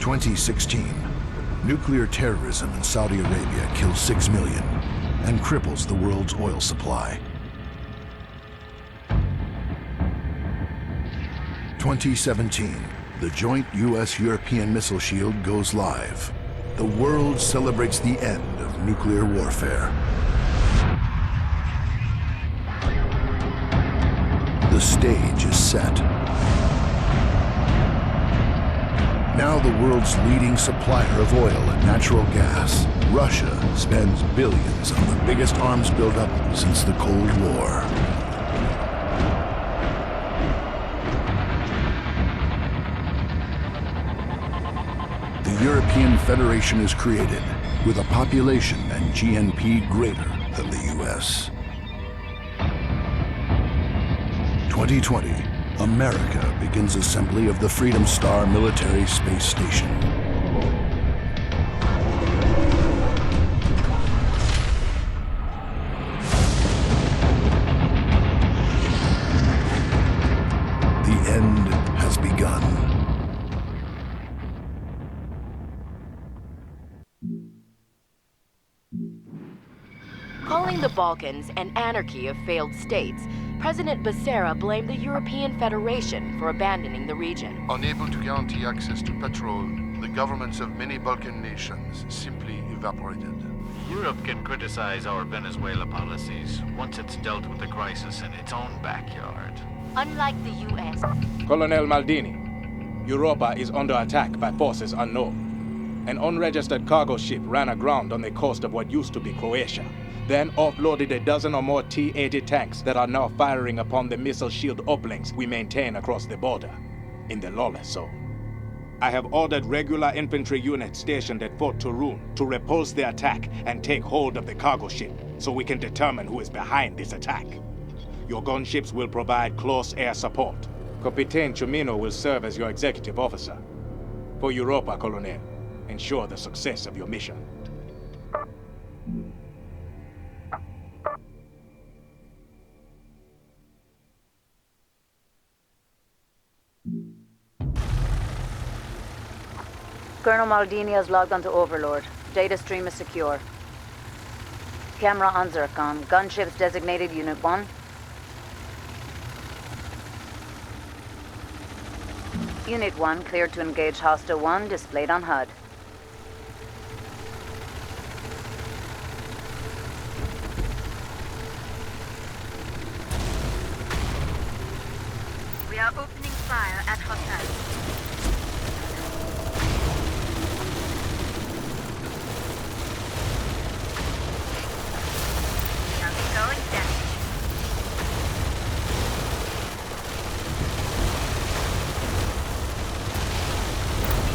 2016. Nuclear terrorism in Saudi Arabia kills 6 million and cripples the world's oil supply. 2017. The joint US-European missile shield goes live. The world celebrates the end of nuclear warfare. The stage is set. Now the world's leading supplier of oil and natural gas, Russia spends billions on the biggest arms buildup since the Cold War. The European Federation is created with a population and GNP greater than the US. 2020, America begins assembly of the Freedom Star military space station. The end has begun. Calling the Balkans an anarchy of failed states, President Becerra blamed the European Federation for abandoning the region. Unable to guarantee access to petrol, the governments of many Balkan nations simply evaporated. Europe can criticize our Venezuela policies once it's dealt with the crisis in its own backyard. Unlike the US. Colonel Maldini, Europa is under attack by forces unknown. An unregistered cargo ship ran aground on the coast of what used to be Croatia, then offloaded a dozen or more T-80 tanks that are now firing upon the missile shield uplinks we maintain across the border, in the lawless zone. I have ordered regular infantry units stationed at Fort Turun to repulse the attack and take hold of the cargo ship, so we can determine who is behind this attack. Your gunships will provide close air support. Capitan Chumino will serve as your executive officer. For Europa, Colonel, ensure the success of your mission. Colonel Maldini has logged onto Overlord. Data stream is secure. Camera on Zircon. Gunships designated Unit 1. Unit 1 cleared to engage Hostile 1, displayed on HUD. We are opening fire at hostiles. Going down.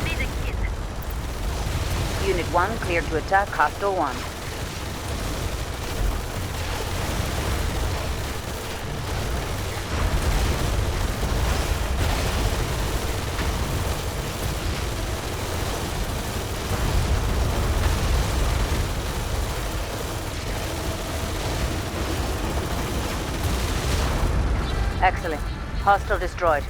We made a kill. Unit 1 cleared to attack Hostile 1. Excellent. Hostile destroyed.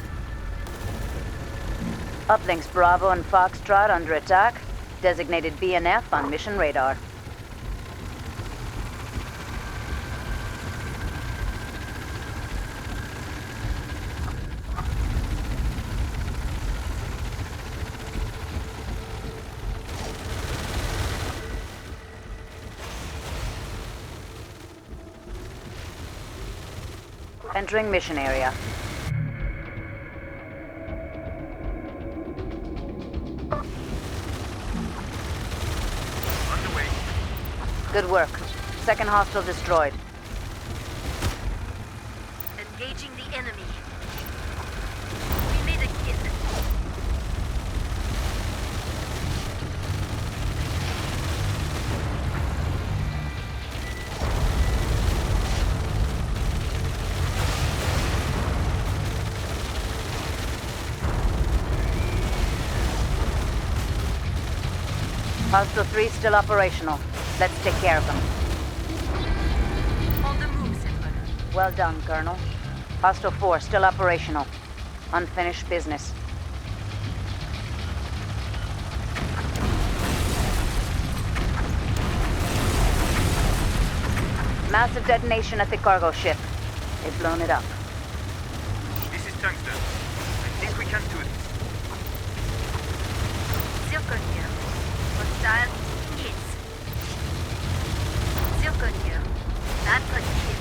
Uplinks Bravo and Foxtrot under attack. Designated BNF on mission radar. Entering mission area. Underway. Good work. Second hostile destroyed. Engaging the enemy. We made a kill. Hostile 3 still operational. Let's take care of them. On the move, Silver. Well done, Colonel. Hostile 4 still operational. Unfinished business. Massive detonation at the cargo ship. They've blown it up. This is Tungsten. I think we can do this. Zircon here. Hostile hits. Zircon here. Not considered.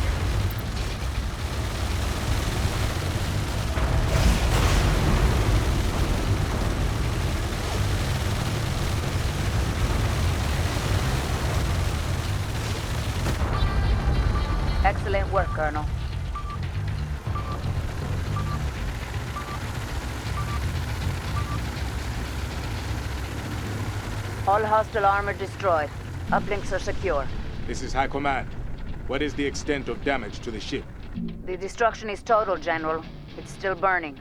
Excellent work, Colonel. All hostile armor destroyed. Uplinks are secure. This is High Command. What is the extent of damage to the ship? The destruction is total, General. It's still burning.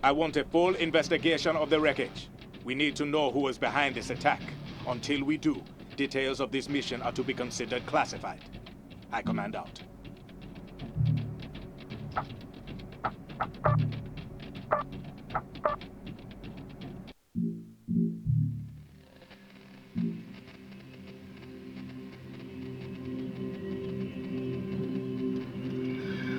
I want a full investigation of the wreckage. We need to know who was behind this attack. Until we do, details of this mission are to be considered classified. High Command out.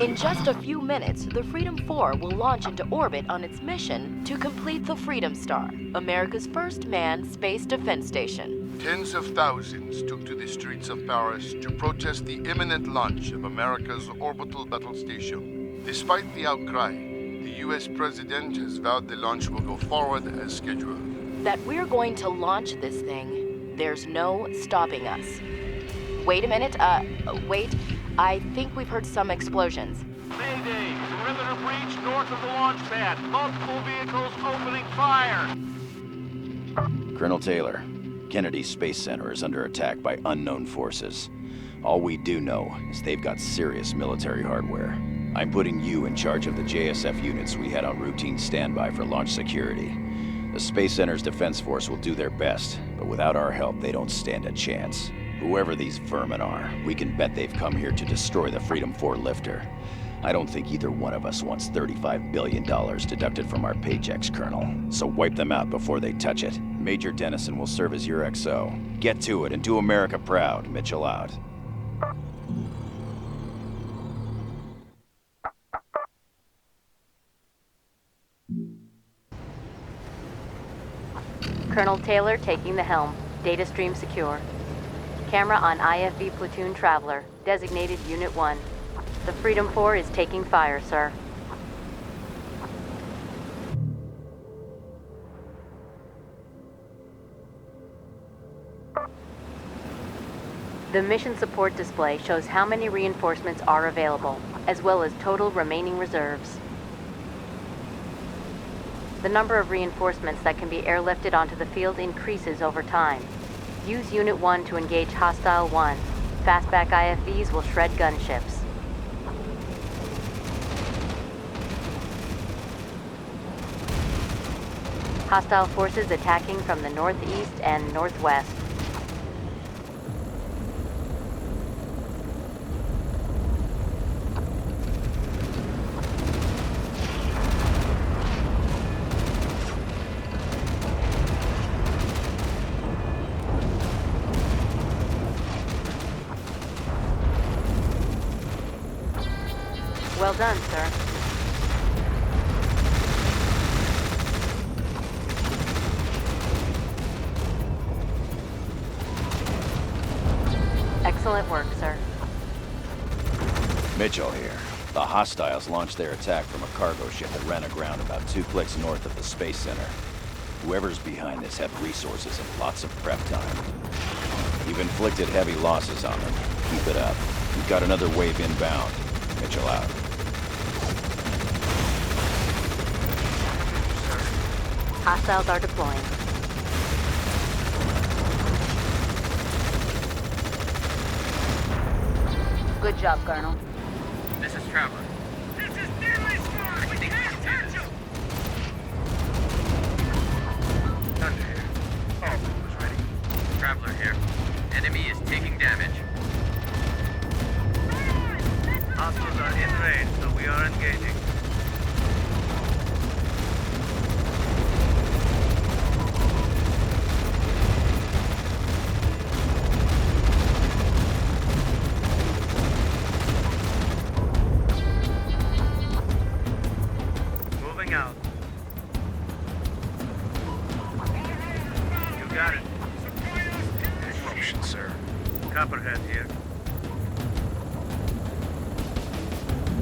In just a few minutes, the Freedom 4 will launch into orbit on its mission to complete the Freedom Star, America's first manned space defense station. Tens of thousands took to the streets of Paris to protest the imminent launch of America's orbital battle station. Despite the outcry, the US president has vowed the launch will go forward as scheduled. That we're going to launch this thing, there's no stopping us. Wait a minute, wait. I think we've heard some explosions. Mayday! Perimeter breach north of the launch pad. Multiple vehicles opening fire! Colonel Taylor, Kennedy Space Center is under attack by unknown forces. All we do know is they've got serious military hardware. I'm putting you in charge of the JSF units we had on routine standby for launch security. The Space Center's defense force will do their best, but without our help, they don't stand a chance. Whoever these vermin are, we can bet they've come here to destroy the Freedom 4 lifter. I don't think either one of us wants $35 billion deducted from our paychecks, Colonel. So wipe them out before they touch it. Major Dennison will serve as your XO. Get to it and do America proud. Mitchell out. Colonel Taylor taking the helm. Data stream secure. Camera on IFV Platoon Traveler, designated Unit 1. The Freedom 4 is taking fire, sir. The mission support display shows how many reinforcements are available, as well as total remaining reserves. The number of reinforcements that can be airlifted onto the field increases over time. Use Unit 1 to engage Hostile 1. Fastback IFVs will shred gunships. Hostile forces attacking from the northeast and northwest. Well done, sir. Excellent work, sir. Mitchell here. The hostiles launched their attack from a cargo ship that ran aground about 2 clicks north of the Space Center. Whoever's behind this had resources and lots of prep time. You've inflicted heavy losses on them. Keep it up. We've got another wave inbound. Mitchell out. Hostiles are deploying. Good job, Colonel. This is Traveler. This is deadly smart! We can't touch him! Thunder here. All was ready. Traveler here. Enemy is taking damage. Hostiles are in range, so we are engaging. Got it. In motion, sir. Copperhead here.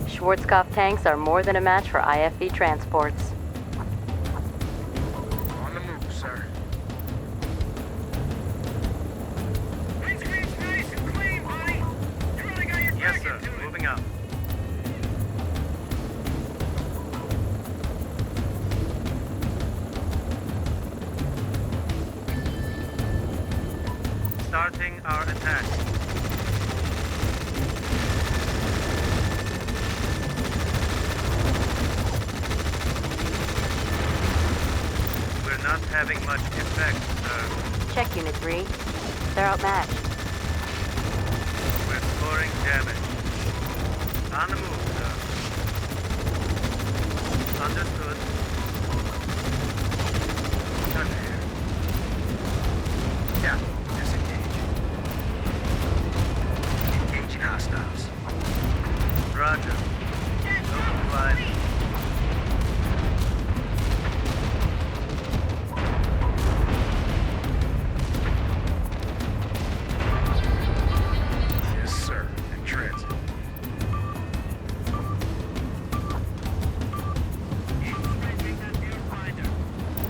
Schwarzkopf tanks are more than a match for IFV transports. On the move, sir. Yes, sir. Moving out. Starting our attack. We're not having much effect, sir. Check Unit 3. They're outmatched. We're scoring damage. On the move, sir. Understood. Under here. Yeah, disengage. Engaging hostiles. Roger. Local 5. Yes, sir. In transit.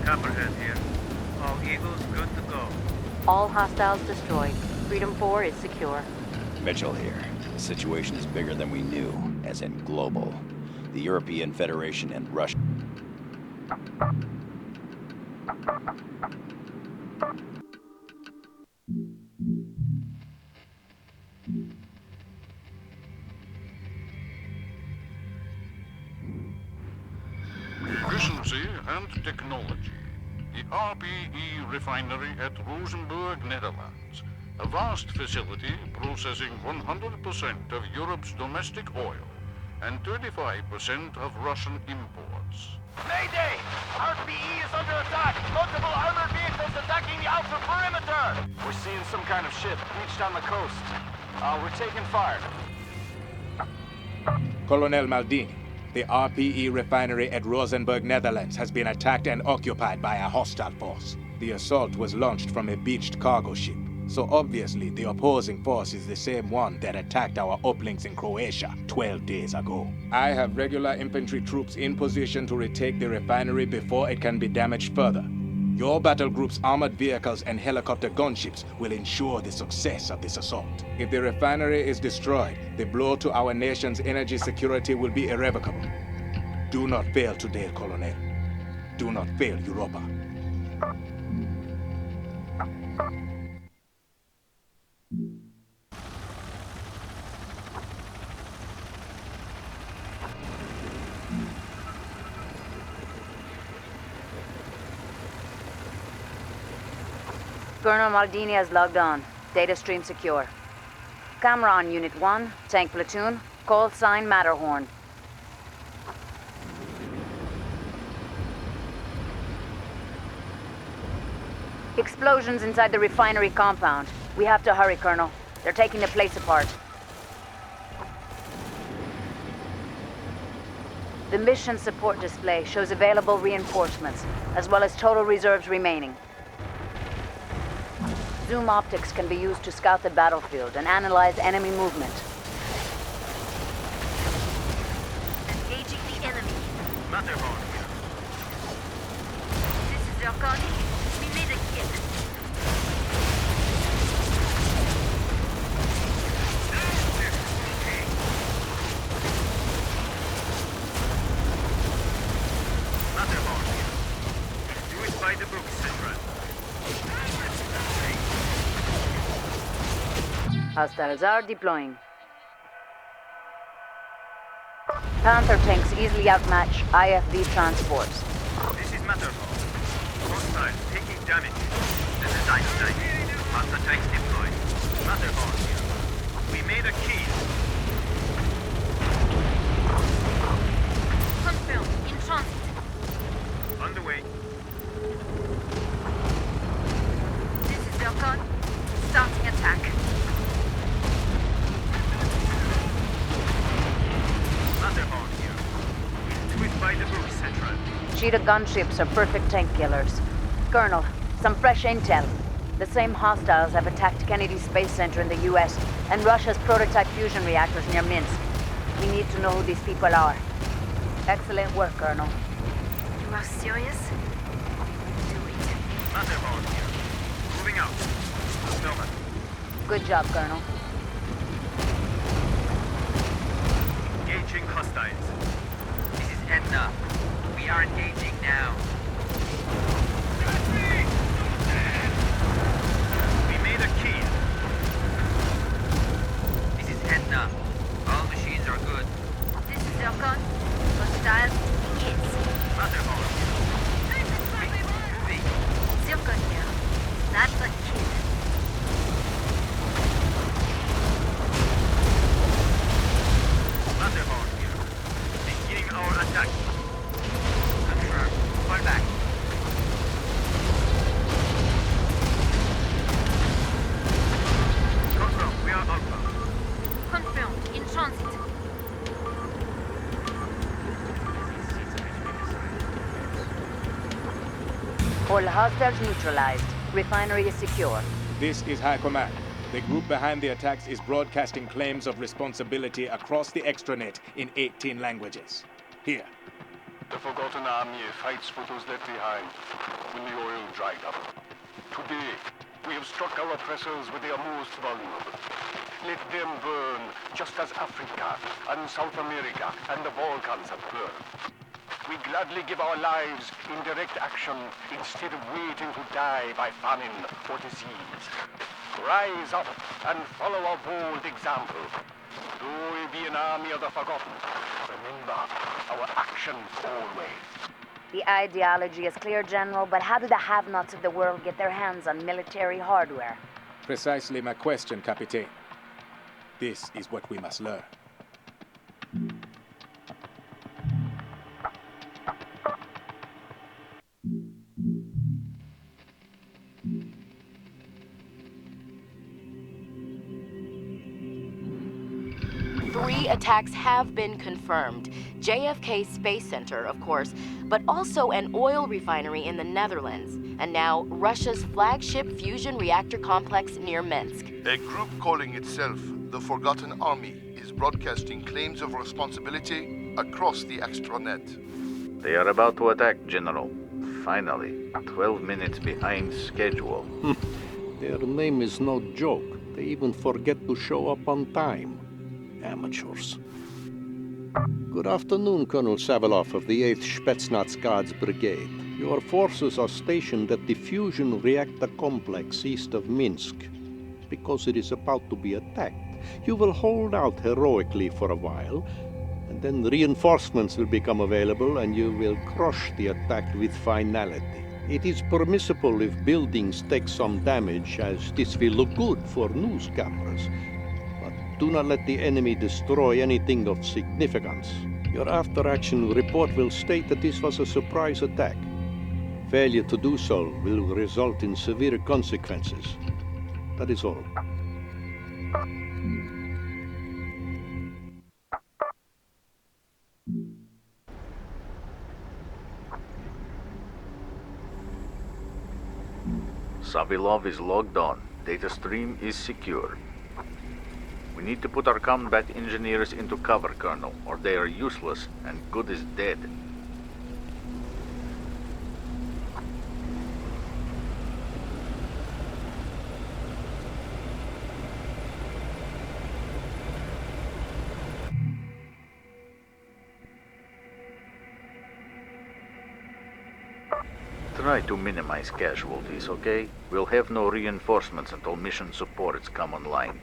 Copperhead here. All Eagles good to go. All hostiles destroyed. Freedom 4 is secure. Mitchell here. The situation is bigger than we knew, as in global. The European Federation and Russia. Efficiency and technology. The RPE refinery at Rosenburg, Netherlands. A vast facility processing 100% of Europe's domestic oil and 35% of Russian imports. Mayday! RPE is under attack! Multiple armored vehicles attacking the outer perimeter! We're seeing some kind of ship breached on the coast. We're taking fire. Colonel Maldini, the RPE refinery at Rosenburg, Netherlands has been attacked and occupied by a hostile force. The assault was launched from a beached cargo ship, so obviously the opposing force is the same one that attacked our uplinks in Croatia 12 days ago. I have regular infantry troops in position to retake the refinery before it can be damaged further. Your battle group's armored vehicles and helicopter gunships will ensure the success of this assault. If the refinery is destroyed, the blow to our nation's energy security will be irrevocable. Do not fail today, Colonel. Do not fail Europa. Colonel Maldini has logged on. Data stream secure. Camera on Unit 1, tank platoon, call sign Matterhorn. Explosions inside the refinery compound. We have to hurry, Colonel. They're taking the place apart. The mission support display shows available reinforcements, as well as total reserves remaining. Zoom optics can be used to scout the battlefield and analyze enemy movement. Engaging the enemy. Matterhorn here. This is Zirconi. We made a hit. Matterhorn here. Do it by the book, Central. Hostiles are deploying. Panther tanks easily outmatch IFV transports. This is Matterhorn. Hostile taking damage. This is Einstein. Panther tanks deployed. Matterhorn here. We made a key. Confirmed. In transit. Underway. This is Zircon. Starting attack. Matterhorn here. Do it by the book, Central. Cheetah gunships are perfect tank killers. Colonel, Some fresh intel. The same hostiles have attacked Kennedy Space Center in the US and Russia's prototype fusion reactors near Minsk. We need to know who these people are. Excellent work, Colonel. You are serious? Do it. Thunderbolt here. Moving out. Snowman. Good job, Colonel. Engaging hostiles. This is Edna. We are engaging now. We made a key. This is Edna. All machines are good. This is Zircon. Hostile hits. Thunderbolt here. Moving. Zircon here. That's a kid. Thunderbolt here. Beginning our attack. Confirm. Fall back. Confirm. We are Alpha. Confirmed. In transit. All hostiles neutralized. Refinery is secure. This is High Command. The group behind the attacks is broadcasting claims of responsibility across the extranet in 18 languages. Here. The Forgotten Army fights for those left behind when the oil dried up. Today, we have struck our oppressors where they are most vulnerable. Let them burn, just as Africa and South America and the Balkans have burned. We gladly give our lives in direct action instead of waiting to die by famine or disease. Rise up and follow our bold example. Though we be an army of the forgotten, remember our action always. The ideology is clear, General, but how do the have-nots of the world get their hands on military hardware? Precisely my question, Captain. This is what we must learn. Three attacks have been confirmed. JFK Space Center, of course, but also an oil refinery in the Netherlands. And now, Russia's flagship fusion reactor complex near Minsk. A group calling itself the Forgotten Army is broadcasting claims of responsibility across the extranet. They are about to attack, General. Finally, 12 minutes behind schedule. Their name is no joke. They even forget to show up on time. Amateurs. Good afternoon, Colonel Saveloff of the 8th Spetsnaz Guards Brigade. Your forces are stationed at the fusion reactor complex east of Minsk. Because it is about to be attacked, you will hold out heroically for a while, and then reinforcements will become available and you will crush the attack with finality. It is permissible if buildings take some damage, as this will look good for news cameras. Do not let the enemy destroy anything of significance. Your after-action report will state that this was a surprise attack. Failure to do so will result in severe consequences. That is all. Savilov is logged on. Data stream is secure. We need to put our combat engineers into cover, Colonel, or they are useless and good is dead. Try to minimize casualties, okay? We'll have no reinforcements until mission supports come online.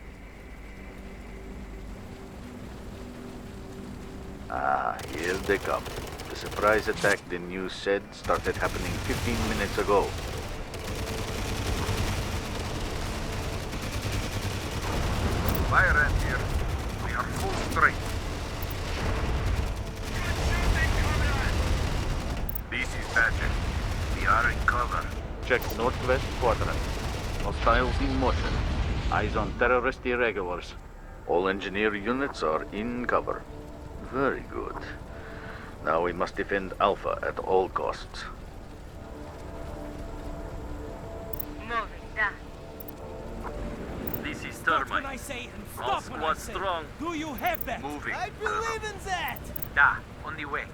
Ah, here they come. The surprise attack the news said started happening 15 minutes ago. Fire ant here. We are full strength. This is Badger. We are in cover. Check northwest quadrant. Hostiles in motion. Eyes on terrorist irregulars. All engineer units are in cover. Very good. Now we must defend Alpha at all costs. termite. I say and All stop when I squad say. strong. Do you have that? Moving. I believe in that! Da, on the way.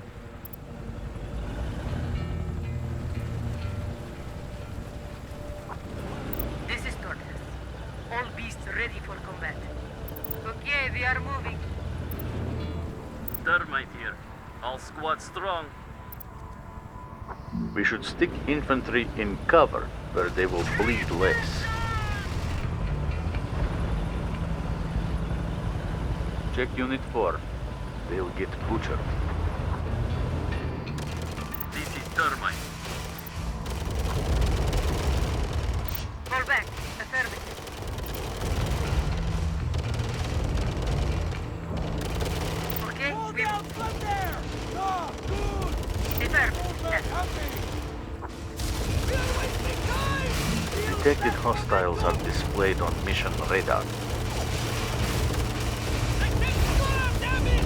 This is Torres. All beasts ready for combat. Okay, we are moving. Termite here. All squad strong. We should stick infantry in cover, where they will bleed less. Check Unit 4. They'll get butchered. This is termite. Fall back. Affirmative. Okay, Hold we down from there! Ah, good! affirmative. Over, Yes. happy! We are wasting time! Detected hostiles are displayed on mission radar. I can't score, damn it!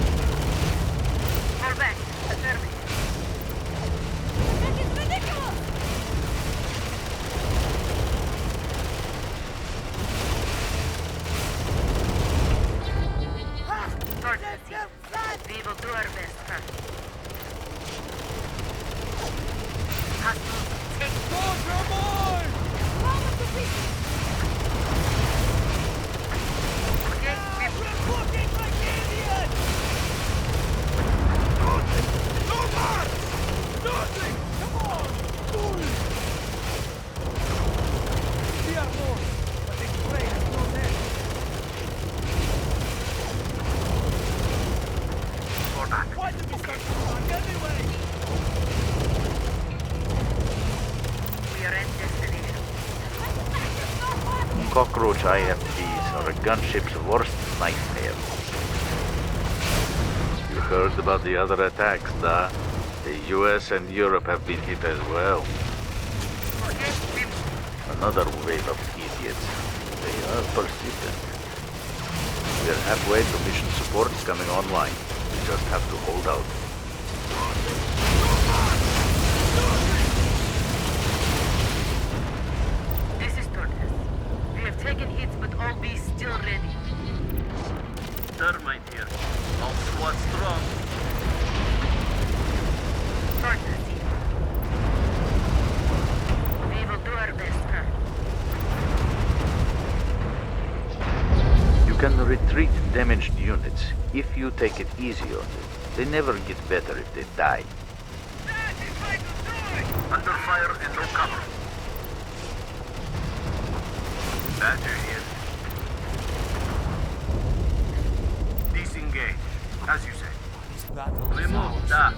Fall back. Affirmative. This is ridiculous! Torres, we will do our best, sir. Hostiles, take Soldier boy! okay, we We're looking like idiots! No more! Nothing! Come on! Bull! We are more, but the prey has no name. Why did we start to run anyway? we are at destination. Cockroach IFVs are a gunship's worst nightmare. You heard about the other attacks, da? The US and Europe have been hit as well. Okay, we Another wave of idiots. They are persistent. We're halfway to mission support coming online. We just have to hold out. This is Torres. We have taken hits, but all beasts still ready. Termite here. All squad strong. Torres here. We will do our best, sir. You can retreat damaged units if you take it easy on them. They never get better if they die. Under fire and no cover. Badger here. Disengage, as you say. Remove that.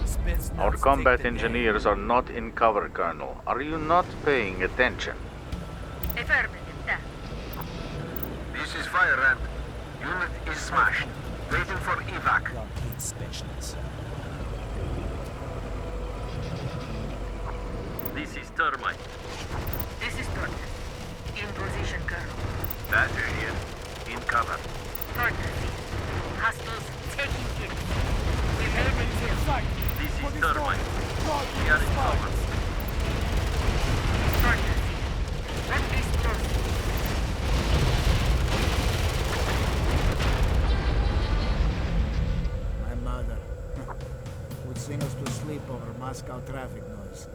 Our combat engineers are not in cover, Colonel. Are you not paying attention? Affirmative, da. This is fire ant. Unit is smashed. Waiting for evac. This is termite. This is Torres. In position, Colonel. Badger here. In cover. Torres here. Hostiles taking hits. We made the kill. This is termite. We are in cover. Torres here. One beast close. My mother would sing us to sleep over Moscow traffic noise.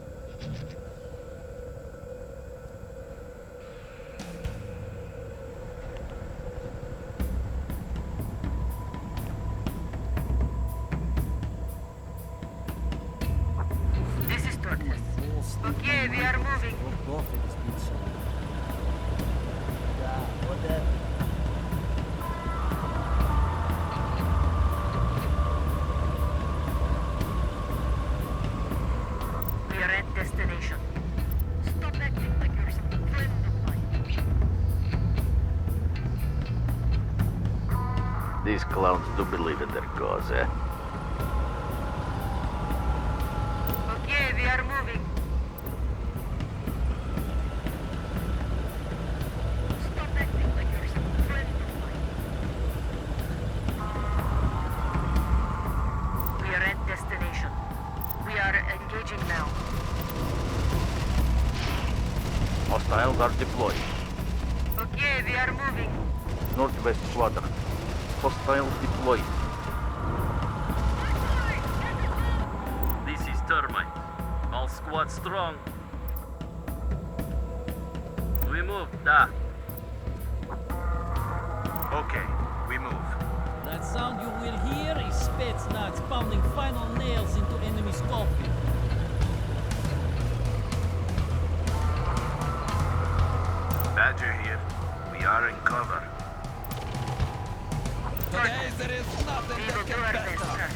This is Torres. Okay, we are moving. We are at destination. Stop acting like you're some friend of mine. These clowns do believe in their cause, eh? Okay, we are moving. Stop acting like you're some friend of mine. We are at destination. We are engaging now. Hostiles are deployed. Okay, we are moving. Northwest Quadrant. Hostiles deployed. This is Termite. All squad strong. We move, da. Okay, we move. That sound you will hear is Spetsnaz pounding final nails into enemy coffin. Badger here. We are in cover. Today there is nothing that can better.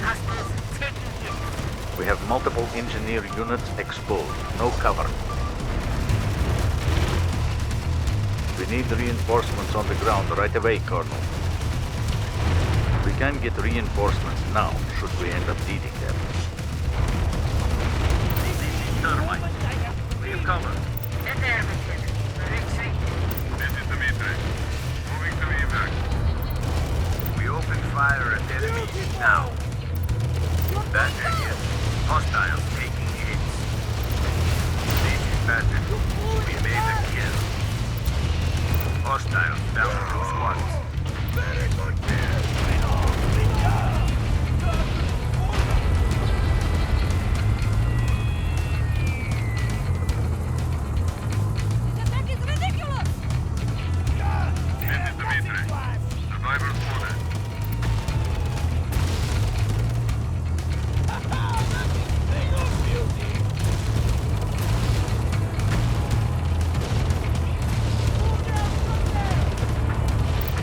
Hostiles taking hit. We have multiple engineer units exposed. No cover. We need reinforcements on the ground right away, Colonel. We can get reinforcements now, should we end up needing them. This is Termite. We have cover. Affirmative. Retreat. This is Dimitri. Moving to evac. We open fire at enemies now. Badger here. Hostiles taking hits. This is Badger. We made the kill. Hostiles down 2 squads. Very good kill. Survivors ordered.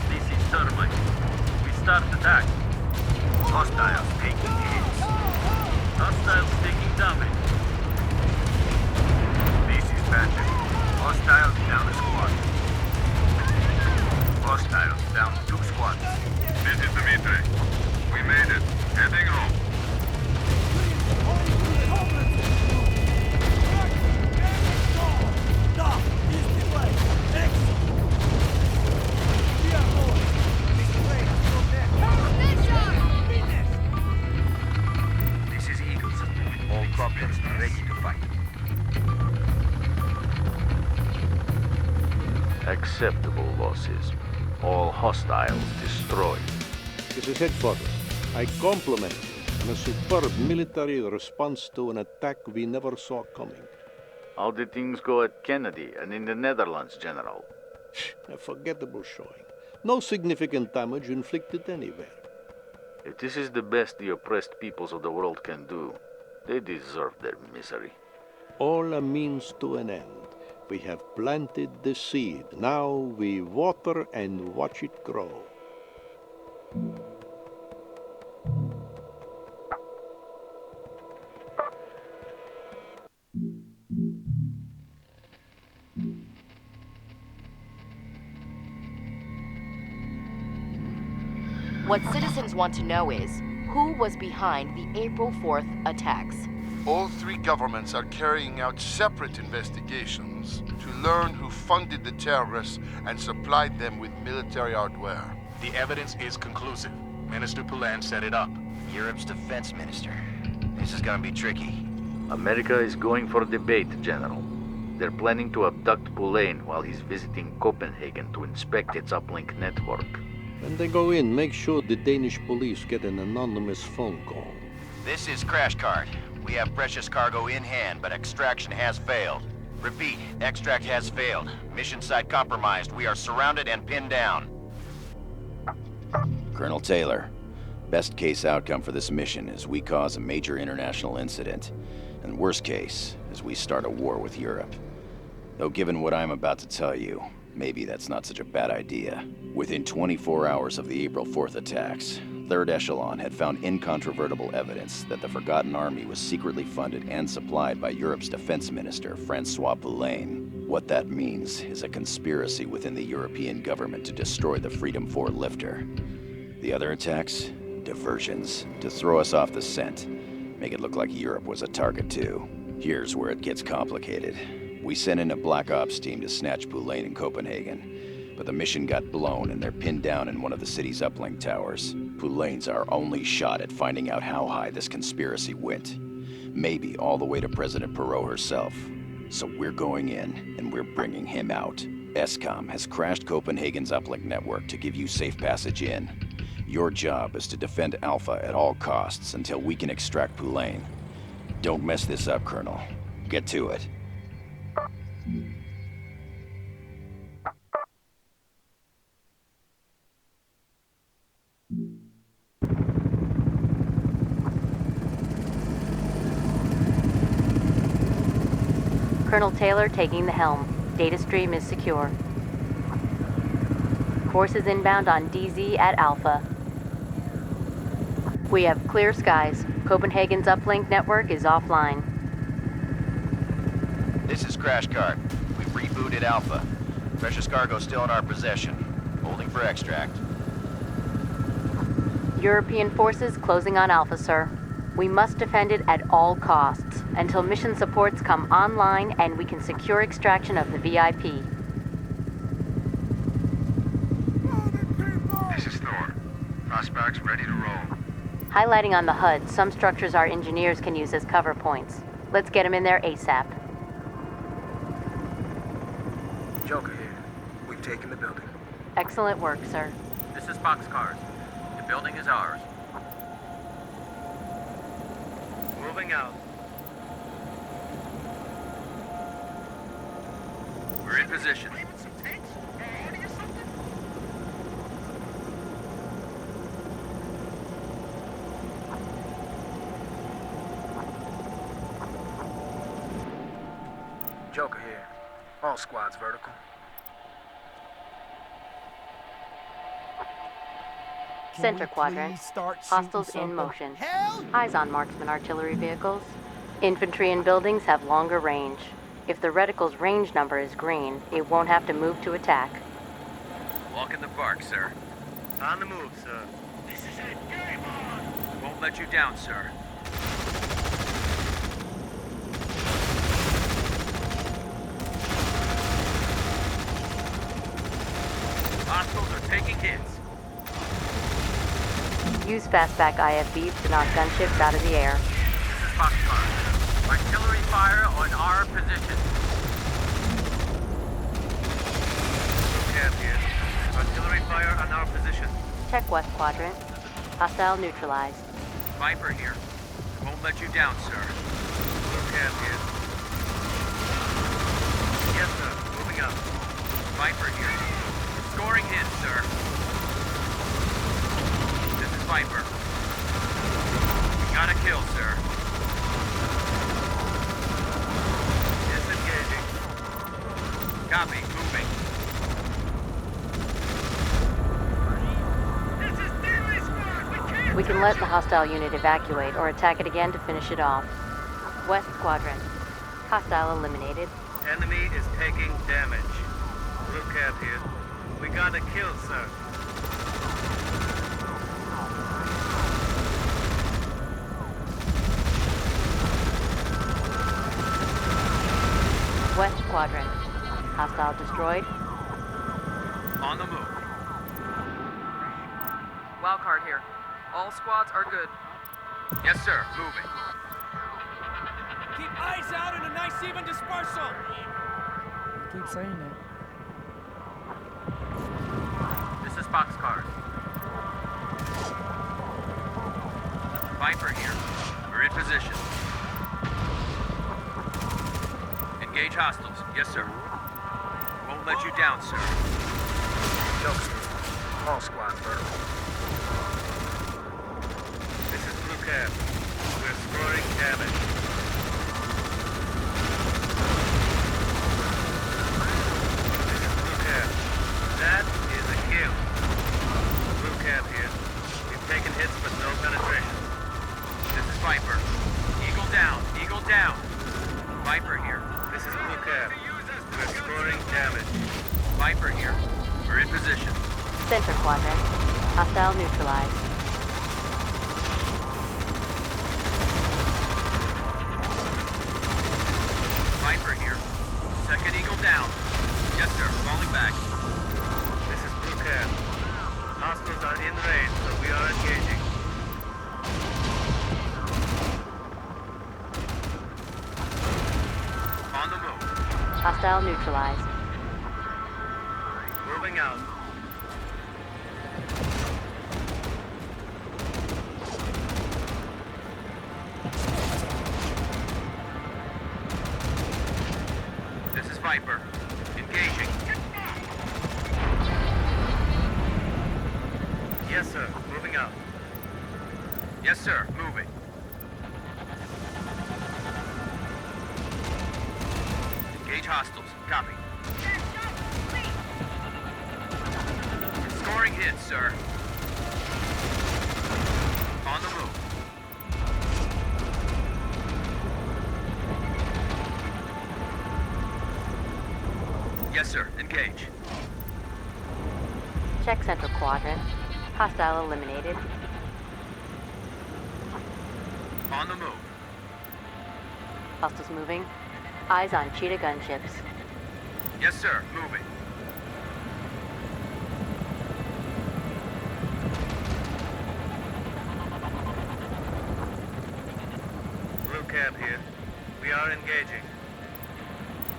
This is Termite. We start attack. Hostiles taking hits. Hostiles taking damage. This is Badger. Hostiles down a squad. Hostiles down 2 squads. This is Dimitri. We made it. Heading home. This is Eagles. All droplets ready to fight. Acceptable losses. All hostiles destroyed. This is headquarters. I compliment you on a superb military response to an attack we never saw coming. How did things go at Kennedy and in the Netherlands, General? A forgettable showing. No significant damage inflicted anywhere. If this is the best the oppressed peoples of the world can do, they deserve their misery. All a means to an end. We have planted the seed. Now we water and watch it grow. What citizens want to know is, who was behind the April 4th attacks? All 3 governments are carrying out separate investigations to learn who funded the terrorists and supplied them with military hardware. The evidence is conclusive. Minister Poulain set it up. Europe's defense minister. This is gonna be tricky. America is going for debate, General. They're planning to abduct Poulain while he's visiting Copenhagen to inspect its uplink network. When they go in, make sure the Danish police get an anonymous phone call. This is Crash Card. We have precious cargo in hand, but extraction has failed. Repeat, extract has failed. Mission site compromised. We are surrounded and pinned down. Colonel Taylor, best case outcome for this mission is we cause a major international incident. And worst case is we start a war with Europe. Though given what I'm about to tell you, maybe that's not such a bad idea. Within 24 hours of the April 4th attacks, Third Echelon had found incontrovertible evidence that the Forgotten Army was secretly funded and supplied by Europe's defense minister, Francois Poulain. What that means is a conspiracy within the European government to destroy the Freedom 4 lifter. The other attacks? Diversions, to throw us off the scent. Make it look like Europe was a target too. Here's where it gets complicated. We sent in a Black Ops team to snatch Poulain in Copenhagen, but the mission got blown and they're pinned down in one of the city's uplink towers. Poulain's our only shot at finding out how high this conspiracy went. Maybe all the way to President Perot herself. So we're going in, and we're bringing him out. ESCOM has crashed Copenhagen's uplink network to give you safe passage in. Your job is to defend Alpha at all costs until we can extract Poulain. Don't mess this up, Colonel. Get to it. Colonel Taylor taking the helm. Data stream is secure. Forces inbound on DZ at Alpha. We have clear skies. Copenhagen's uplink network is offline. This is Crash Cart. We've rebooted Alpha. Precious cargo still in our possession. Holding for extract. European forces closing on Alpha, sir. We must defend it at all costs, until mission supports come online and we can secure extraction of the VIP. This is Thor. Prospects ready to roll. Highlighting on the HUD, some structures our engineers can use as cover points. Let's get them in there ASAP. Joker here. We've taken the building. Excellent work, sir. This is Boxcars. The building is ours. Moving out. We're in position. Joker here. All squads vertical. Center quadrant. Hostiles in motion. Eyes on marksman artillery vehicles. Infantry in buildings have longer range. If the reticle's range number is green, it won't have to move to attack. Walk in the park, sir. On the move, sir. This is it. Game on! Won't let you down, sir. Hostiles are taking hits. Use fastback IFVs to knock gunships out of the air. This is Foxtrot. Artillery fire on our position. Camp here. Artillery fire on our position. Check west quadrant. Hostile neutralized. Viper here. Won't let you down, sir. Camp here. Yes, sir. Moving up. Viper here. Scoring hits, sir. This is Viper. We got a kill, sir. Disengaging. Copy. Moving. This is Daily Squad. We can't. We can let the hostile unit evacuate or attack it again to finish it off. West quadrant. Hostile eliminated. Enemy is taking damage. Blue cap here. We got a kill, sir. West quadrant. Hostile destroyed. On the move. Wildcard here. All squads are good. Yes, sir. Moving. Keep eyes out and a nice even dispersal. Keep saying that. This is Boxcars. Viper here. We're in position. Engage hostiles. Yes, sir. Won't let you down, sir. Joker. All squads vertical. This is Blue Cap. We're scoring damage. This is Blue Cap. That is a kill. Blue Cap here. We've taken hits but no penetration. This is Viper. Eagle down. Eagle down. Viper here. This is Blue Cap. We're scoring damage. Viper here. We're in position. Center quadrant. Hostile neutralized. Viper here. Second Eagle down. Yes, sir. Falling back. This is Blue Cap. Hostiles are in range, so we are engaging. On the move. Hostile neutralized. Moving out. This is Viper. Engaging. Yes, sir. Moving out. Yes, sir. Moving. Engage hostiles. Copy. Scoring hits, sir. On the move. Yes, sir. Engage. Check central quadrant. Hostile eliminated. On the move. Hostiles moving. Eyes on Cheetah gunships. Yes, sir. Moving. Blue cab here. We are engaging.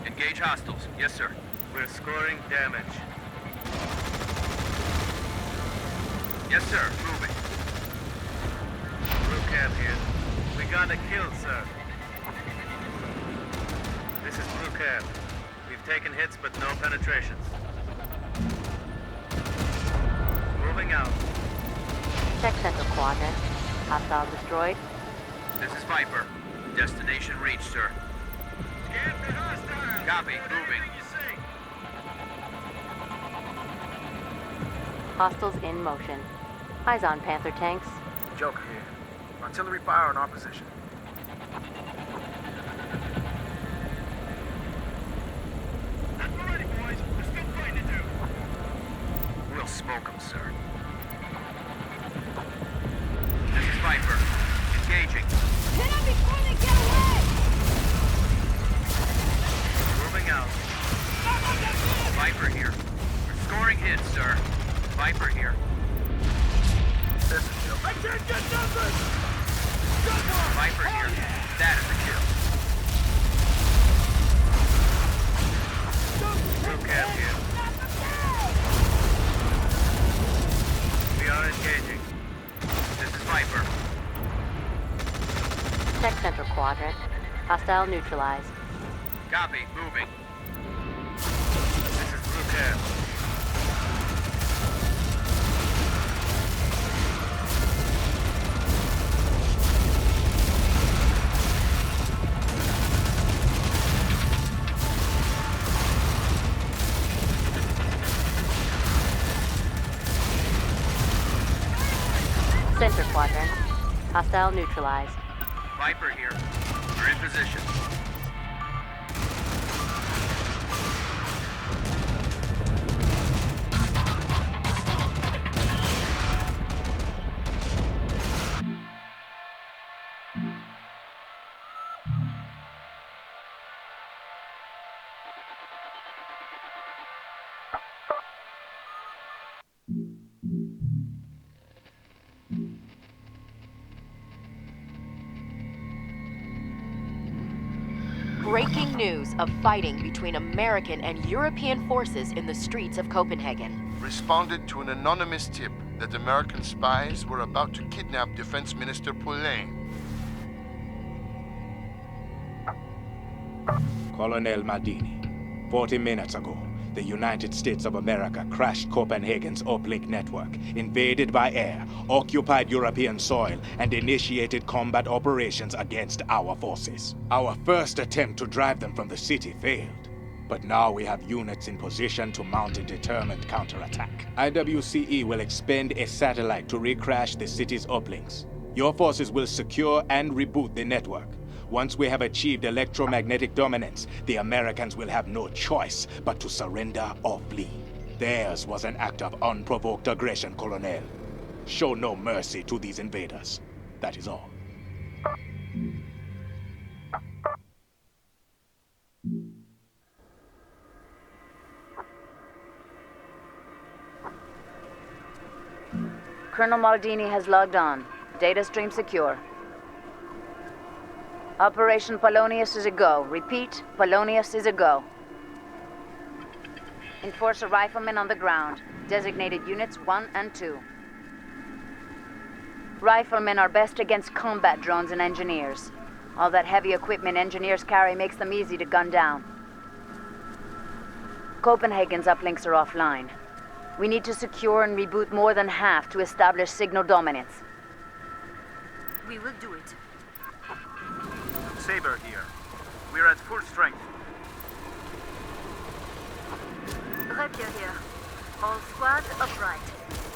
Engage hostiles. Yes, sir. We're scoring damage. Yes, sir. Moving. Blue cab here. We got a kill, sir. This is Blue cab. We've taken hits, but no penetrations. Moving out. Check central quadrant. Hostile destroyed. This is Viper. Destination reached, sir. Scan for hostile. Copy. Moving. Hostiles in motion. Eyes on Panther tanks. Joker here. Artillery fire in our position. We'll smoke them, sir. This is Viper. Engaging. Hit them before they get away! Moving out. Viper here. We're scoring hits, sir. Viper here. This is Joker. I can't get nothing! Viper here. That is a kill. Blue cab here. We are engaging. This is Viper. Check central quadrant. Hostile neutralized. Copy. Moving. This is Blue cab. Center quadrant. Hostile neutralized. Viper here. We're in position. Breaking news of fighting between American and European forces in the streets of Copenhagen. Responded to an anonymous tip that American spies were about to kidnap Defense Minister Poulain. Colonel Mardini, 40 minutes ago, the United States of America crashed Copenhagen's uplink network, invaded by air, occupied European soil, and initiated combat operations against our forces. Our first attempt to drive them from the city failed, but now we have units in position to mount a determined counterattack. IWCE will expend a satellite to recrash the city's uplinks. Your forces will secure and reboot the network. Once we have achieved electromagnetic dominance, the Americans will have no choice but to surrender or flee. Theirs was an act of unprovoked aggression, Colonel. Show no mercy to these invaders. That is all. Colonel Mardini has logged on. Data stream secure. Operation Polonius is a go. Repeat, Polonius is a go. Enforcer riflemen on the ground. Designated units 1 and 2. Riflemen are best against combat drones and engineers. All that heavy equipment engineers carry makes them easy to gun down. Copenhagen's uplinks are offline. We need to secure and reboot more than half to establish signal dominance. We will do it. Saber here. We're at full strength. Rapier here. All squads upright.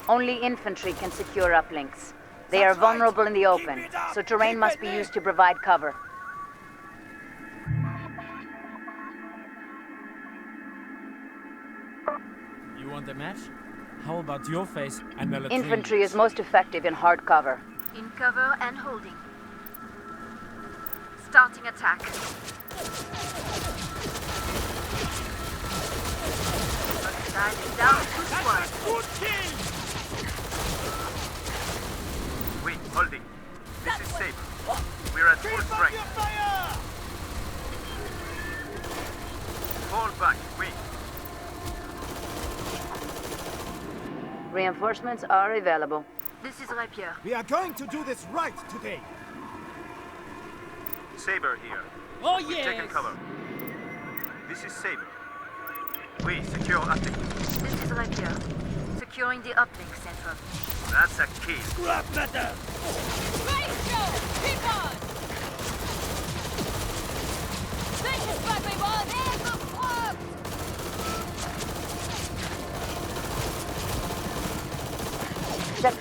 Only infantry can secure uplinks. They are vulnerable in the open, so terrain must be used to provide cover. You want a match? How about your face and the Infantry is most effective in hard cover. In cover and holding. Starting attack. Diving down to squad. Wait, holding. This is Saber. We're at full strength. Fall back, wait. Reinforcements are available. This is Rapier. We are going to do this right today. Saber here. Oh, We've yes. taken cover. This is Saber. We secure uplink. This is Rapier. Securing the uplink central. That's a key. Grab better! Great show! Keep on! Thank you, Sparkly Ball! There's the plug! Check.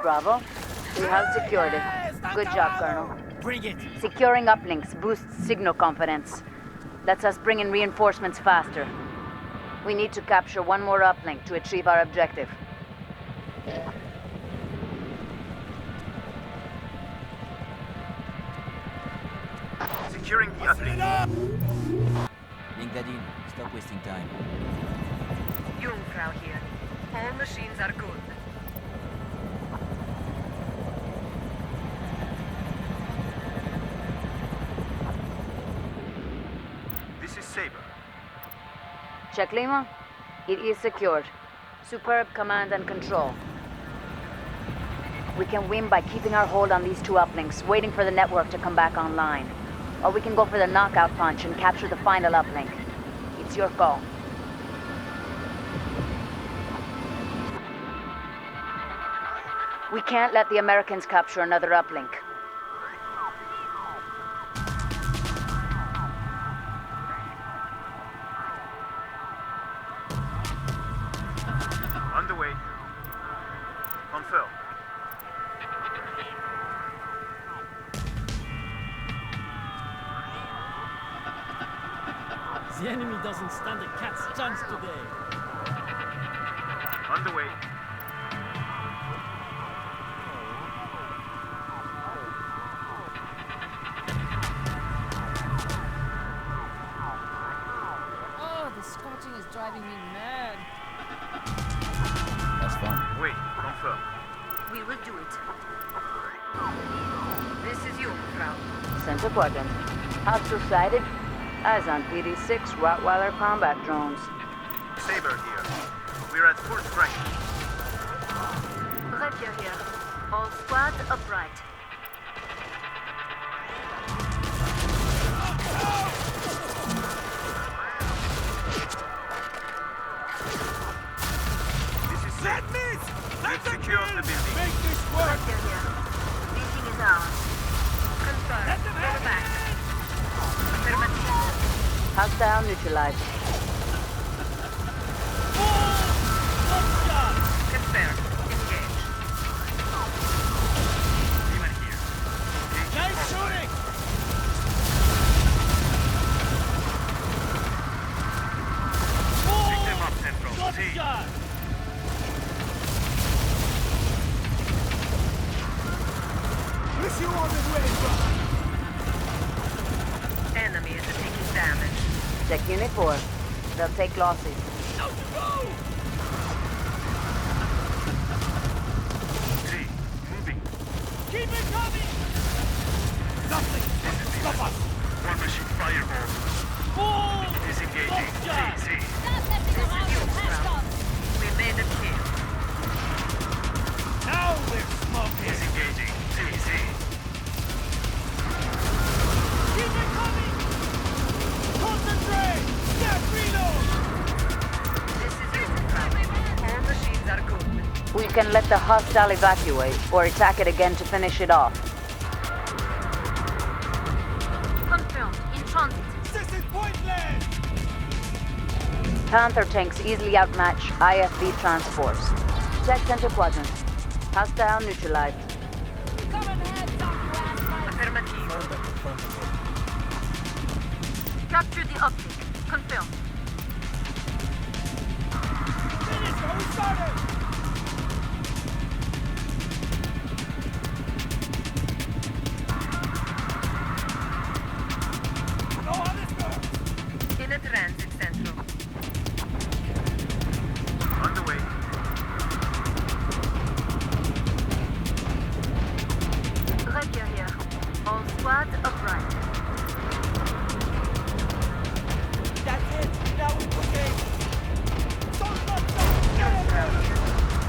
Bravo. We have secured it. Good job, Colonel. Bring it! Securing uplinks boosts signal confidence. Lets us bring in reinforcements faster. We need to capture one more uplink to achieve our objective. Securing the uplink. Link that in. Stop wasting time. Jungfrau here. All machines are good. This is Saber. Check Lima. It is secured. Superb command and control. We can win by keeping our hold on these two uplinks, waiting for the network to come back online. Or we can go for the knockout punch and capture the final uplink. It's your call. We can't let the Americans capture another uplink. On the way. Confirm. The enemy doesn't stand a cat's chance today. On the way. Oh, the scorching is driving me mad. That's fun. Wait, confirm. We will do it. This is Jungfrau. Center quadrant. Hostile sighted. Eyes on PD-6 Rottweiler combat drones. Saber here. We're at full strength. Rapier here. All squads upright. This is Saber. We've secured the building. Rapier here. Building is ours. Confirmed. Fall back. Affirmative. Hostile neutralized. Confirmed. Engage. Even here. Nice shooting! Pick them up, Central. Good See. shot! Wish you wasn't ready, brother. Enemy is taking damage. Check Unit 4. They'll take losses. See. Moving. Keep it coming! Nothing! Stop us! One the hostile evacuate, or attack it again to finish it off. Confirmed. In transit. This is pointless! Panther tanks easily outmatch IFV transports. Check center quadrant. Hostile neutralized. Affirmative. Capture the object. Confirmed. Finish what we started! Know how this works! In a transit central. On the way. Rapier here. All squads upright. That's it! Now we proceed!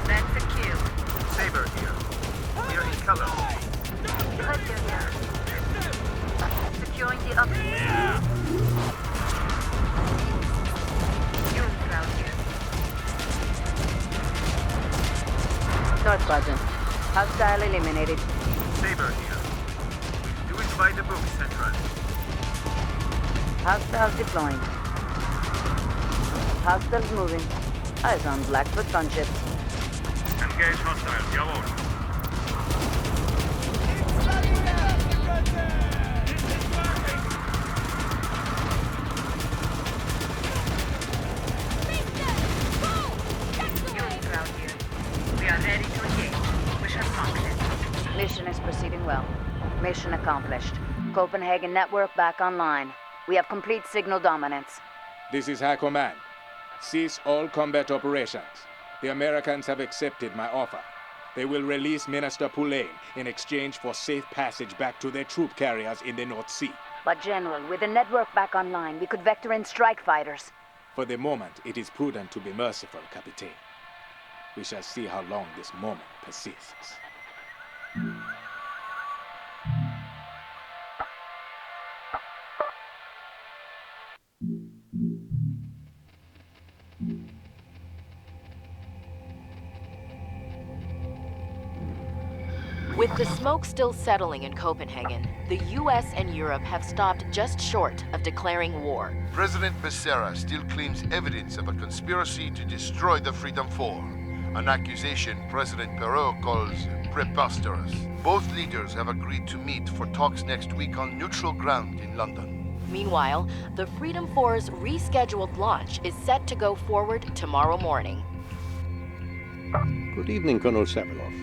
That's a kill. Saber here. We are in color. Rapier here. Securing the uplink. Crowd here. North quadrant. Hostile eliminated. Saber here. Do it by the book, Central. Hostiles deploying. Hostiles moving. Eyes on Blackfoot gunships. Engage hostiles, jawohl. Crowd here. We are ready to engage. Mission accomplished. Mission is proceeding well. Mission accomplished. Copenhagen network back online. We have complete signal dominance. This is High Command. Cease all combat operations. The Americans have accepted my offer. They will release Minister Poulain in exchange for safe passage back to their troop carriers in the North Sea. But General, with the network back online, we could vector in strike fighters. For the moment, it is prudent to be merciful, Captain. We shall see how long this moment persists. With the smoke still settling in Copenhagen, the US and Europe have stopped just short of declaring war. President Becerra still claims evidence of a conspiracy to destroy the Freedom Four, an accusation President Perot calls preposterous. Both leaders have agreed to meet for talks next week on neutral ground in London. Meanwhile, the Freedom Four's rescheduled launch is set to go forward tomorrow morning. Good evening, Colonel Saviloff.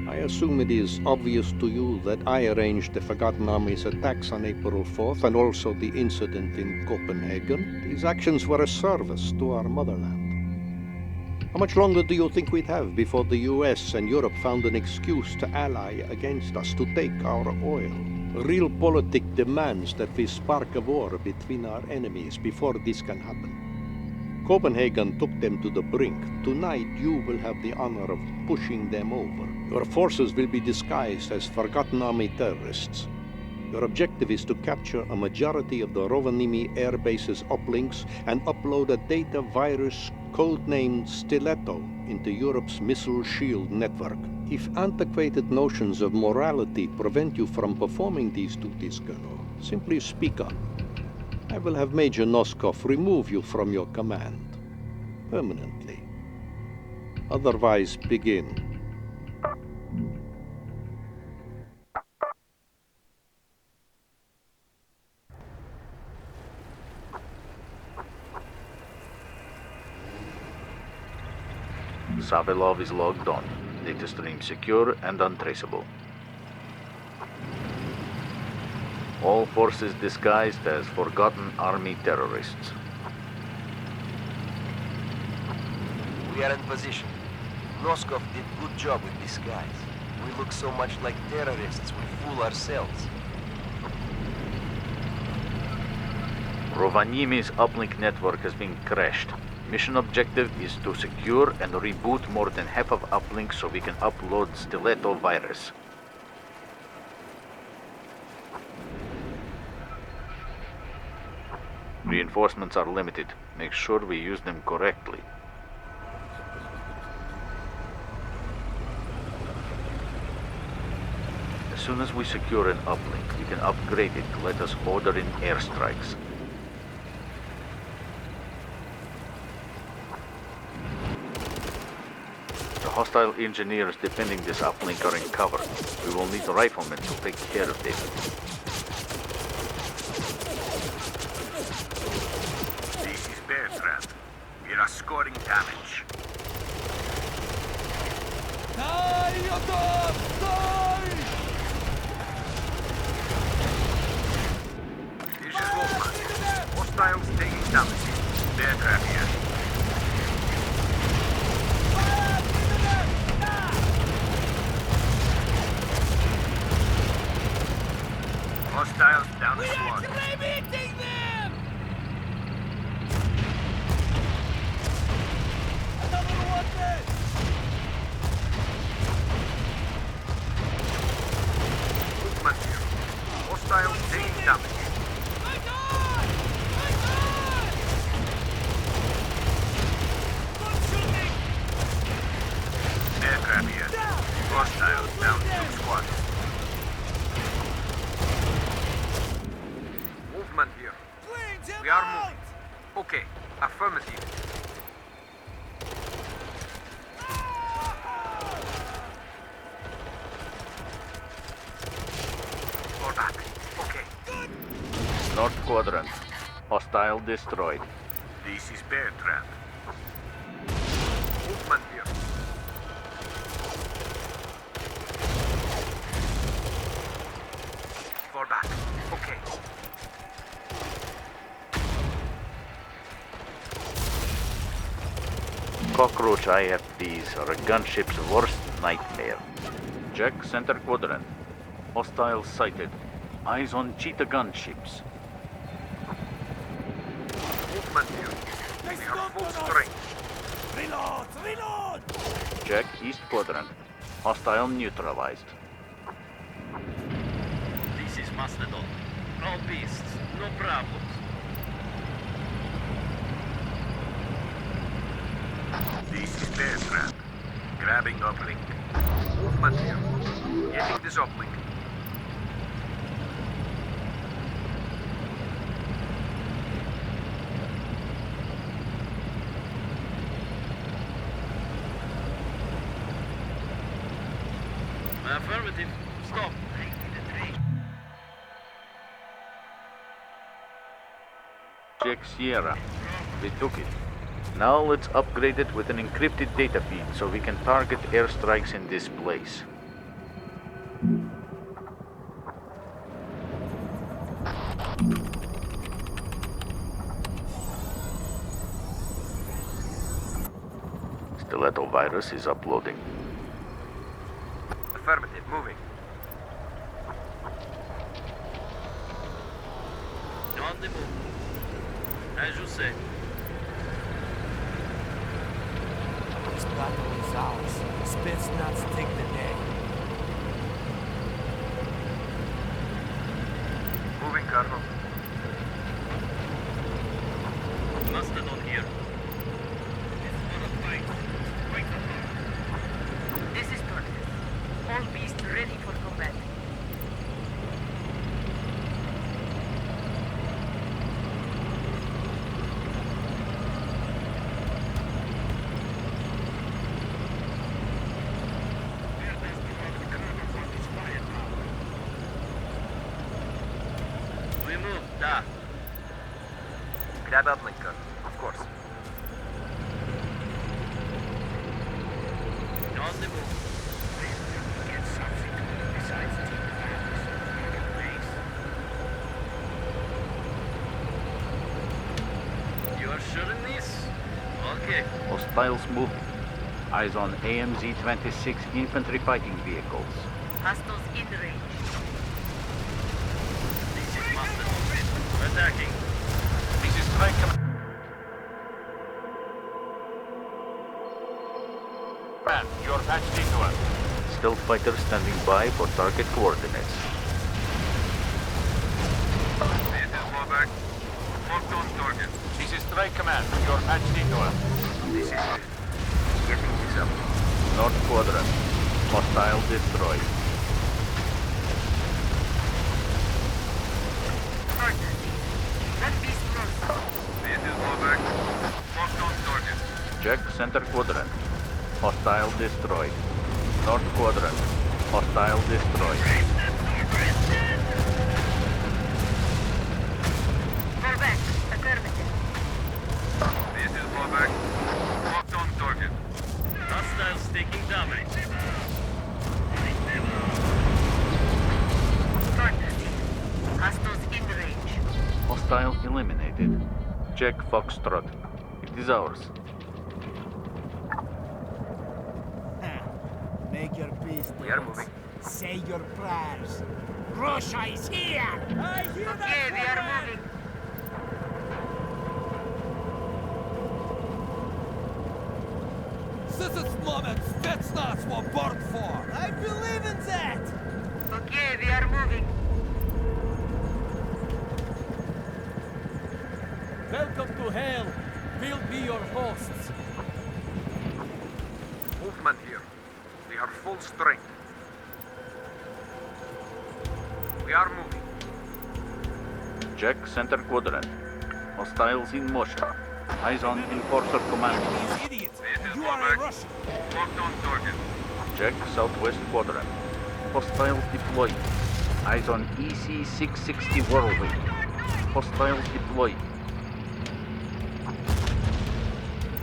I assume it is obvious to you that I arranged the Forgotten Army's attacks on April 4th and also the incident in Copenhagen. These actions were a service to our motherland. How much longer do you think we'd have before the US and Europe found an excuse to ally against us, to take our oil? Realpolitik demands that we spark a war between our enemies before this can happen. Copenhagen took them to the brink. Tonight you will have the honor of pushing them over. Your forces will be disguised as Forgotten Army terrorists. Your objective is to capture a majority of the Rovaniemi air base's uplinks and upload a data virus codenamed Stiletto into Europe's missile shield network. If antiquated notions of morality prevent you from performing these duties, Colonel, simply speak up. I will have Major Noskov remove you from your command. Permanently. Otherwise, begin. Savilov is logged on. Data stream secure and untraceable. All forces disguised as Forgotten Army terrorists. We are in position. Noskov did good job with disguise. We look so much like terrorists, we fool ourselves. Rovaniemi's uplink network has been crashed. Mission objective is to secure and reboot more than half of uplink so we can upload Stiletto virus. Reinforcements are limited. Make sure we use them correctly. soon as we secure an uplink, we can upgrade it to let us order in airstrikes. The hostile engineers defending this uplink are in cover. We will need riflemen to take care of them. This is Bear Trap. We are scoring damage. This is Wolfman. Hostiles taking damage. Bear Trap here. Hostiles down the squad. Movement here. Hostiles taking damage. Aircraft here. Hostiles down 2 squads. Movement here. We are moving. Okay, affirmative. Fall back. Okay. North Quadrant. Hostile destroyed. This is Bear Trap. Movement here. Fall back. Okay. Cockroach IFVs are a gunship's worst nightmare. Check center quadrant. Hostiles sighted. Eyes on cheetah gunships. Movement here. We have full strength. Reload! Check east quadrant. Hostile neutralized. This is Mastodon. All beasts, no problems. This is Bear Trap. Grabbing uplink. Movement here. Getting this uplink. Affirmative. Stop. Check Sierra. We took it. Now let's upgrade it with an encrypted data feed so we can target airstrikes in this place. Stiletto virus is uploading. Affirmative, moving. On the move. As you say. This battle is ours. Spetsnaz take the day. Moving, Colonel. Mastodon here. This is Tortoise. All beasts ready for combat. We move, da. Grab uplink, Colonel. Of course. On the move. Get something besides taking base. You are sure in this? Okay. Hostiles moving. Eyes on AMZ-26 infantry fighting vehicles. Hostiles in range. This is Mastodon. Attacking. This is Strike Command. You're patched into us. Stealth fighters standing by for target coordinates. This is Warback. Locked on target. This is Strike Command. You're patched into us. This is it. Getting this up. North Quadrant. Hostile destroyed. center quadrant. Hostile destroyed. North quadrant. Hostile destroyed. Fall back. Affirmative. This is fallback. Locked on target. Hostiles taking damage. Hostiles in range. Hostile eliminated. Check Foxtrot. It is ours. Make your peace. We are moving. Say your prayers. Russia is here! I hear Okay, we are moving. This is moment Spetsnaz were born for. I believe in that. Okay, we are moving. Welcome to hell. We'll be your hosts. Movement here. We are full strength. We are moving. Check center quadrant. Hostiles in motion. Eyes on Enforcer Command. These idiots. This is You are a fallback. Russian. Locked on target. Check southwest quadrant. Hostiles deployed. Eyes on EC-660 Whirlwind. Hostiles deployed.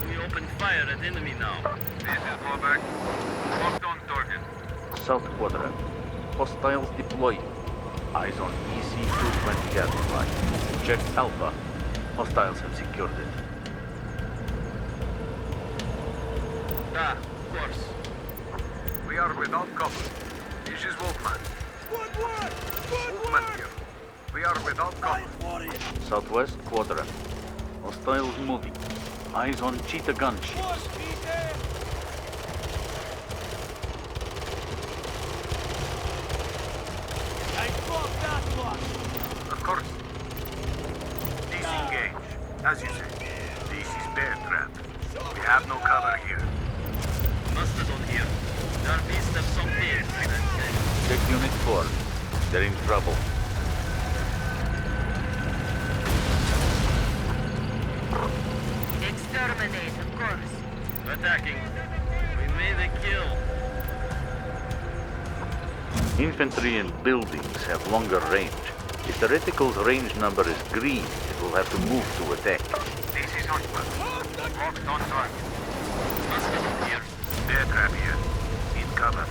We open fire at enemy now. This is fallback. Locked on target. South quadrant. Hostiles deployed. Eyes on EC-220 Gadfly. Check Alpha. Hostiles have secured it. Ah, of course. We are without cover. This is Wolfman. Movement here. We are without cover. Southwest quadrant. Hostiles moving. Eyes on Cheetah gunships. I fought that one. Of course. Disengage. As you say, this is bear trap. We have no cover here. Mastodon here. Our beasts have some fears. Check Unit 4. They're in trouble. Exterminate, of course. Attacking. We made a kill. Infantry and buildings have longer range. If the reticle's range number is green, it will have to move to attack. This is Huntwell. Locked on target. Mastodon here. Bear trap here. In cover.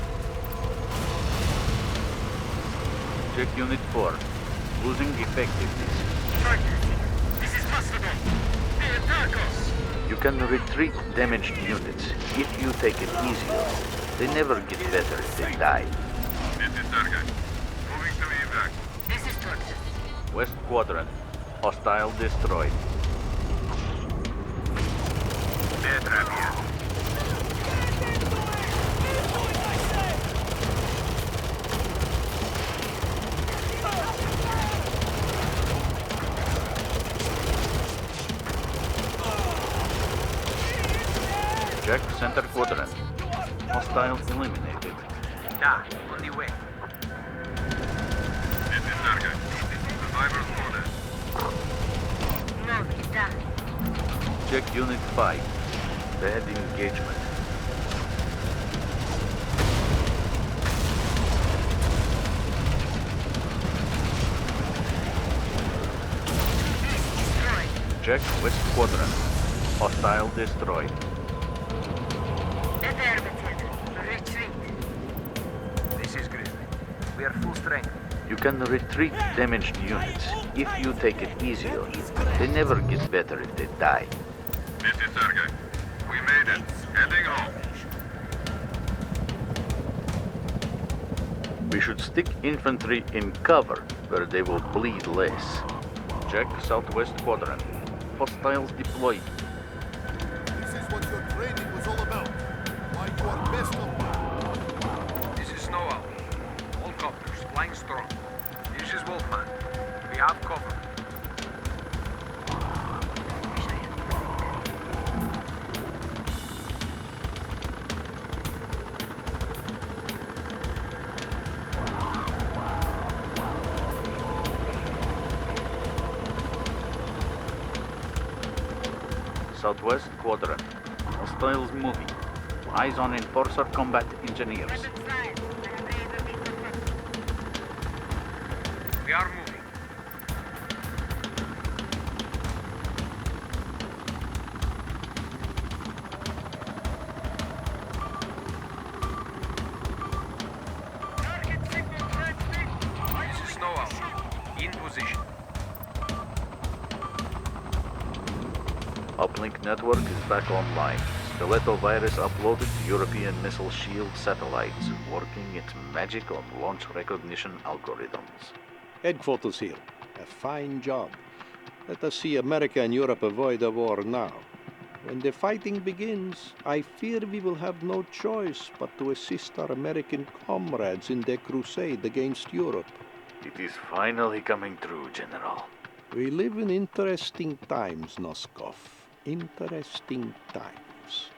Check Unit 4. Losing effectiveness. This is Mastodon. They attack us. You can retreat damaged units if you take it easier. They never get better if they die. This is target. Moving to evac. This is Torches. West quadrant. Hostile destroyed. Bear trap here. Check center quadrant. Hostiles eliminated. Da, on the way. This is target. Survivors corner. No, he's down. Check Unit 5. Bad engagement. Check West quadrant. Hostile destroyed. Affirmative. Retreat. This is Grizzly. We are full strength. You can retreat damaged units if you take it easier. They never get better if they die. This is Sergei. We made it. Heading home. We should stick infantry in cover where they will bleed less. Check southwest quadrant. Hostiles deployed. This is what your training was all about. Why you are best of This is Snow Owl. All copters, flying strong. This is Wolfman. We have cover. Southwest quadrant. Hostiles moving. Eyes on Enforcer combat engineers. We are moving. This is Snow Owl. In position. Uplink network is back online. Stiletto virus uploaded to European missile shield satellites, working its magic on launch recognition algorithms. Headquarters here. A fine job. Let us see America and Europe avoid a war now. When the fighting begins, I fear we will have no choice but to assist our American comrades in their crusade against Europe. It is finally coming true, General. We live in interesting times, Noskov. Interesting times.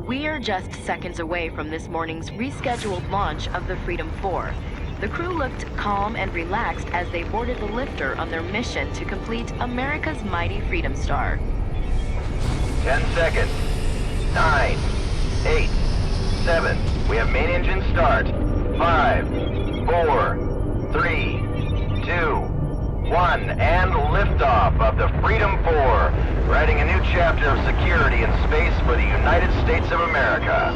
We're just seconds away from this morning's rescheduled launch of the Freedom 4. The crew looked calm and relaxed as they boarded the lifter on their mission to complete America's mighty Freedom Star. 10 seconds. 9, 8, 7. We have main engine start. 5, 4, 3, 2, 1. And liftoff of the Freedom 4. Writing a new chapter of security in space for the United States of America.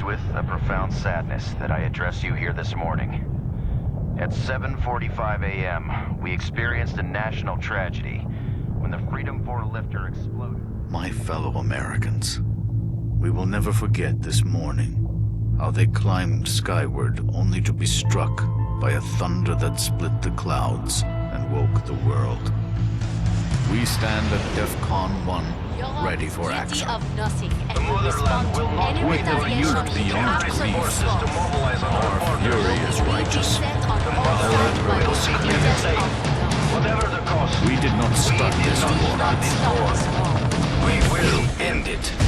With a profound sadness that I address you here this morning. At 7:45 a.m., we experienced a national tragedy when the Freedom 4 lifter exploded. My fellow Americans, we will never forget this morning, how they climbed skyward only to be struck by a thunder that split the clouds and woke the world. We stand at DEFCON 1, ready for action. The motherland will not We have used beyond belief. Our fury is righteous. The motherland will be safe, whatever the cost. We did not start this war. We will End it.